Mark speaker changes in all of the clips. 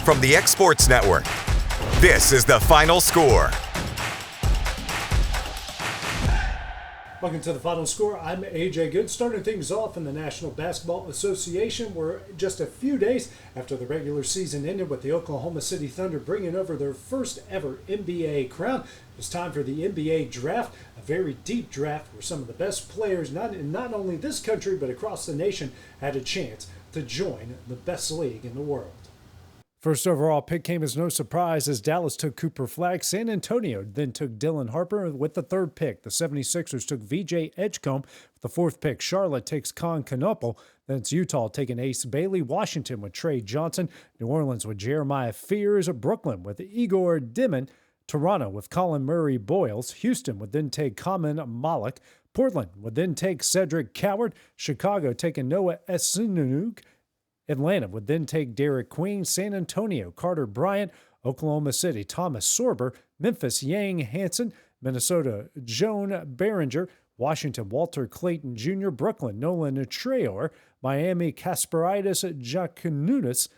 Speaker 1: From the X Sports Network, this is The Final Score.
Speaker 2: Welcome to The Final Score. I'm AJ Good. Starting things off in the National Basketball Association, we're just a few days after the regular season ended with the Oklahoma City Thunder bringing over their first ever NBA crown. It's time for the NBA draft, a very deep draft where some of the best players, not only this country but across the nation, had a chance to join the best league in the world. First overall pick came as no surprise as Dallas took Cooper Flagg. San Antonio then took Dylan Harper with the third pick. The 76ers took VJ Edgecombe with the fourth pick. Charlotte takes Con Canopel. Then it's Utah taking Ace Bailey. Washington with Trey Johnson. New Orleans with Jeremiah Fears. Brooklyn with Igor Dimmon. Toronto with Colin Murray Boyles. Houston would then take Kamen Malik. Portland would then take Cedric Coward. Chicago taking Noah Esununuk. Atlanta would then take Derek Queen. San Antonio, Carter Bryant. Oklahoma City, Thomas Sorber. Memphis, Yang Hansen. Minnesota, Joan Behringer. Washington, Walter Clayton Jr. Brooklyn, Nolan Traore. Miami, Kasparidis Jakununis.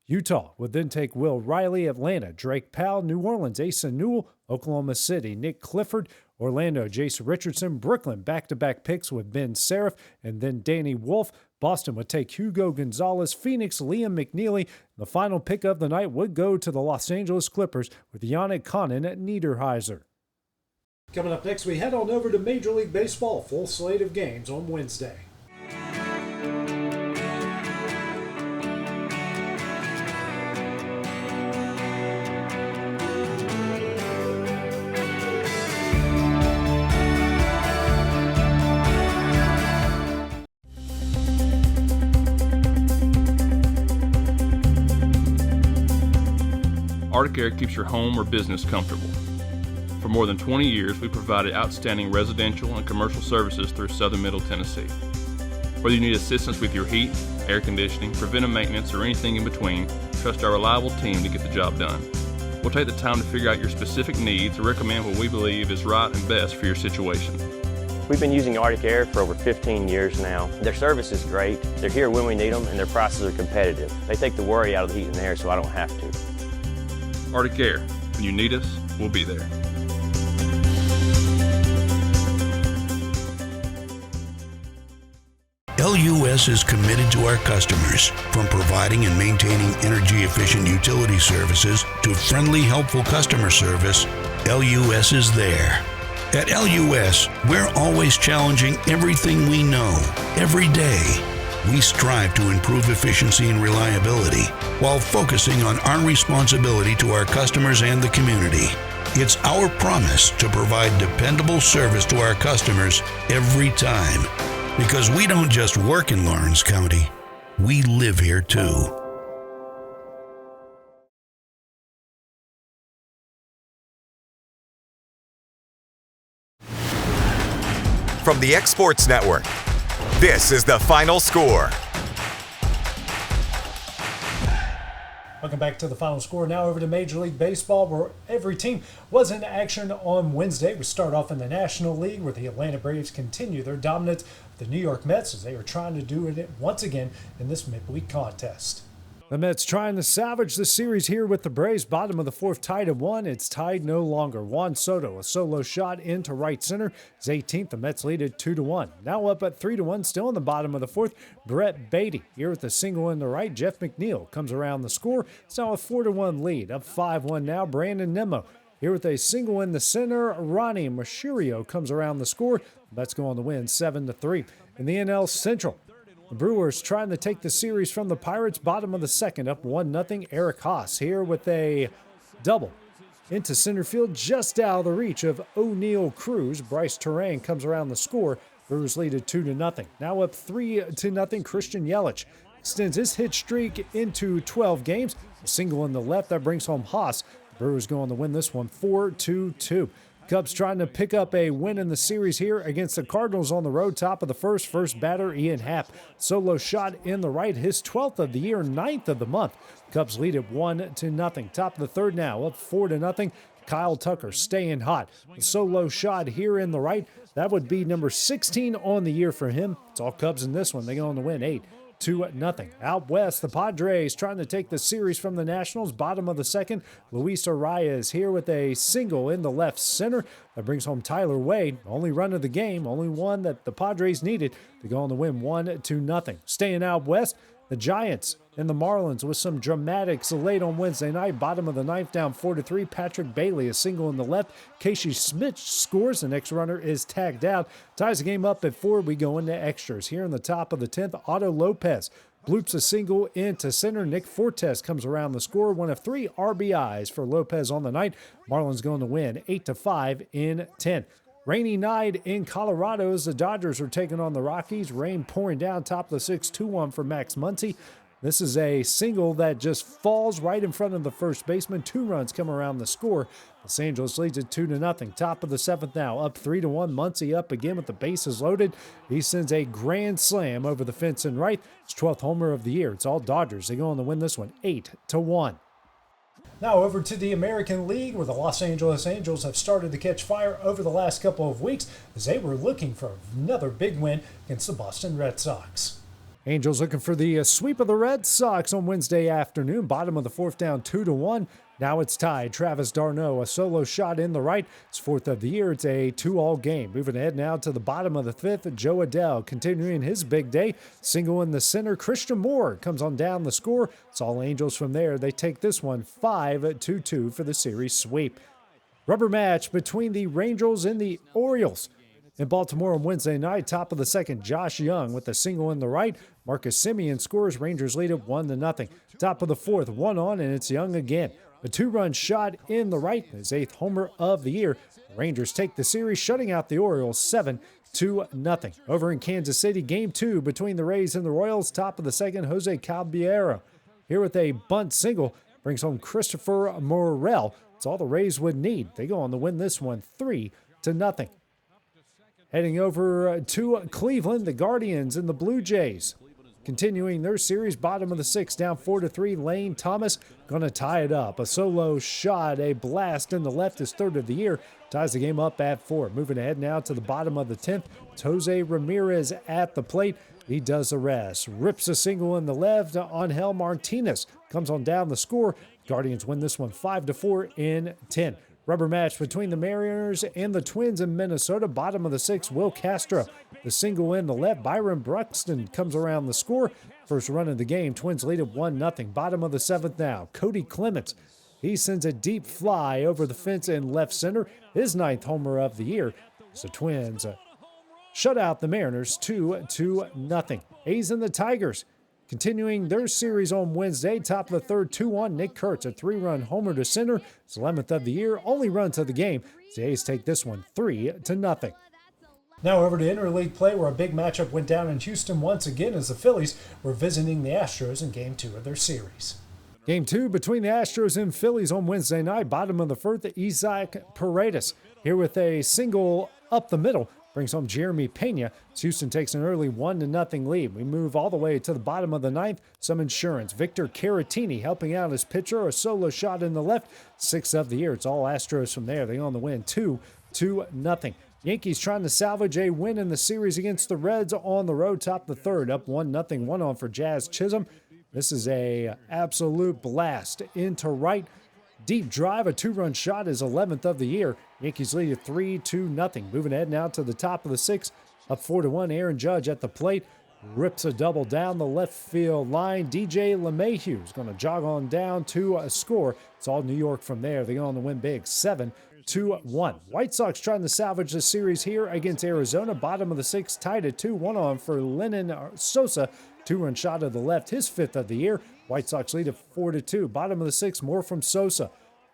Speaker 2: Utah would then take Will Riley. Atlanta, Drake Powell. New Orleans, Asa Newell. Oklahoma City, Nick Clifford. Orlando, Jason Richardson. Brooklyn, back-to-back picks with Ben Seraph and then Danny Wolf. Boston would take Hugo Gonzalez. Phoenix, Liam McNeely. The final pick of the night would go to the Los Angeles Clippers with Yannick Conan at Niederheiser. Coming up next, we head on over to Major League Baseball. Full slate of games on Wednesday.
Speaker 3: Arctic Air keeps your home or business comfortable. For more than 20 years, we provided outstanding residential and commercial services through southern Middle Tennessee. Whether you need assistance with your heat, air conditioning, preventive maintenance, or anything in between, trust our reliable team to get the job done. We'll take the time to figure out your specific needs and recommend what we believe is right and best for your situation.
Speaker 4: We've been using Arctic Air for over 15 years now. Their service is great, they're here when we need them, and their prices are competitive. They take the worry out of the heat and air so I don't have to.
Speaker 3: Arctic Air. When you need us, we'll be there.
Speaker 5: LUS is committed to our customers, from providing and maintaining energy-efficient utility services to friendly, helpful customer service. LUS is there. At LUS, we're always challenging everything we know, every day. We strive to improve efficiency and reliability while focusing on our responsibility to our customers and the community. It's our promise to provide dependable service to our customers every time. Because we don't just work in Lawrence County, we live here too.
Speaker 1: From the X Sports Network, this is The Final Score.
Speaker 2: Welcome back to The Final Score. Now over to Major League Baseball, where every team was in action on Wednesday. We start off in the National League, where the Atlanta Braves continue their dominance of the New York Mets as they are trying to do it once again in this midweek contest. The Mets trying to salvage the series here with the Braves. Bottom of the fourth, tied at 1. It's tied no longer. Juan Soto, a solo shot into right center. His 18th. The Mets lead it 2-1. Now up at 3-1, still in the bottom of the fourth. Brett Beatty here with a single in the right. Jeff McNeil comes around the score. It's now a 4-1 lead. Up 5-1 now. Brandon Nimmo here with a single in the center. Ronnie Mascirio comes around the score. The Mets go on to win 7-3. In the NL Central, the Brewers trying to take the series from the Pirates. Bottom of the second, up 1-0. Eric Haas here with a double into center field, just out of the reach of O'Neill Cruz. Bryce Terang comes around the score. Brewers lead it 2-0. Now up 3-0. Christian Yelich extends his hit streak into 12 games. A single in the left that brings home Haas. The Brewers go on to win this one 4-2. Cubs trying to pick up a win in the series here against the Cardinals on the road. Top of the first. First batter, Ian Happ. Solo shot in the right. His 12th of the year, 9th of the month. Cubs lead it 1-0. Top of the third now, up 4-0. Kyle Tucker staying hot. A solo shot here in the right. That would be number 16 on the year for him. It's all Cubs in this one. They go on to win 2-0. Out west, the Padres trying to take the series from the Nationals. Bottom of the second, Luis Arias here with a single in the left center. That brings home Tyler Wade. Only run of the game, only one that the Padres needed to go on the win 1-0. Staying out west, the Giants and the Marlins with some dramatics late on Wednesday night. Bottom of the ninth, down 4-3. Patrick Bailey, a single in the left. Casey Smith scores. The next runner is tagged out. Ties the game up at 4. We go into extras. Here in the top of the 10th, Otto Lopez bloops a single into center. Nick Fortes comes around the score. One of 3 RBIs for Lopez on the night. Marlins going to win 8-5 in 10. Rainy night in Colorado as the Dodgers are taking on the Rockies. Rain pouring down top of the 6th, 2-1 for Max Muncy. This is a single that just falls right in front of the first baseman. 2 runs come around the score. Los Angeles leads it 2-0. Top of the 7th now, up 3-1. Muncy up again with the bases loaded. He sends a grand slam over the fence and right. His 12th homer of the year. It's all Dodgers. They go on to win this one 8-1. Now over to the American League, where the Los Angeles Angels have started to catch fire over the last couple of weeks as they were looking for another big win against the Boston Red Sox. Angels looking for the sweep of the Red Sox on Wednesday afternoon. Bottom of the 4th down 2-1. Now it's tied. Travis d'Arnaud, a solo shot in the right. It's 4th of the year. It's a 2-all game. Moving ahead now to the bottom of the 5th. Joe Adell continuing his big day. Single in the center. Christian Moore comes on down the score. It's all Angels from there. They take this one 5-2 for the series sweep. Rubber match between the Rangers and the Orioles. In Baltimore on Wednesday night, top of the 2nd, Josh Young with a single in the right. Marcus Semien scores. Rangers lead it 1-0. Top of the 4th, 1 on, and it's Young again. A 2-run shot in the right, his 8th homer of the year. Rangers take the series, shutting out the Orioles 7-0. Over in Kansas City, Game 2 between the Rays and the Royals. Top of the 2nd, Jose Caballero here with a bunt single. Brings home Christopher Morel. It's all the Rays would need. They go on to win this one 3-0. Heading over to Cleveland, the Guardians and the Blue Jays continuing their series. Bottom of the 6th, down 4-3. Lane Thomas going to tie it up. A solo shot, a blast in the left, his 3rd of the year. Ties the game up at 4. Moving ahead now to the bottom of the 10th. It's Jose Ramirez at the plate. He does the rest. Rips a single in the left. Angel Martinez comes on down the score. Guardians win this one 5-4 in 10. Rubber match between the Mariners and the Twins in Minnesota. Bottom of the 6th, Will Castro. The single in the left. Byron Buxton comes around the score. First run of the game. Twins lead at 1-0. Bottom of the 7th now. Cody Clemens. He sends a deep fly over the fence in left center. His 9th homer of the year. So Twins shut out the Mariners 2-0. A's and the Tigers continuing their series on Wednesday. Top of the 3rd, 2-1. Nick Kurtz, a 3-run homer to center. It's 11th of the year. Only run to the game. The A's take this one 3-0. Now over to interleague play, where a big matchup went down in Houston once again as the Phillies were visiting the Astros in Game 2 of their series. Game 2 between the Astros and Phillies on Wednesday night. Bottom of the 4th, Isaac Paredes here with a single up the middle. Brings home Jeremy Pena. Houston takes an early 1-0 lead. We move all the way to the bottom of the 9th. Some insurance. Victor Caratini helping out his pitcher. A solo shot in the left. 6th of the year. It's all Astros from there. They on the win 2-0. Yankees trying to salvage a win in the series against the Reds on the road. Top the 3rd. Up 1-0. 1 on for Jazz Chisholm. This is a absolute blast into right. Deep drive, a 2-run shot, is 11th of the year. Yankees lead at 3-0. Moving ahead now to the top of the 6th. Up 4-1, Aaron Judge at the plate. Rips a double down the left field line. DJ LeMahieu is going to jog on down to a score. It's all New York from there. They go on to win big, 7-1. White Sox trying to salvage the series here against Arizona. Bottom of the 6th, tied at 2. 1 on for Lennon Sosa. 2-run shot to the left, his 5th of the year. White Sox lead at 4-2. Bottom of the 6th, more from Sosa.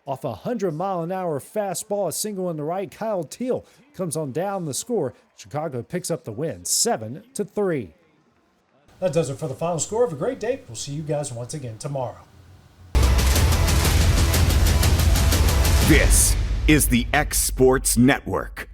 Speaker 2: Off a 100-mile-an-hour fastball, a single in the right. Kyle Teal comes on down the score. Chicago picks up the win, 7-3. That does it for the final score. Have a great day. We'll see you guys once again tomorrow.
Speaker 1: This is the X Sports Network.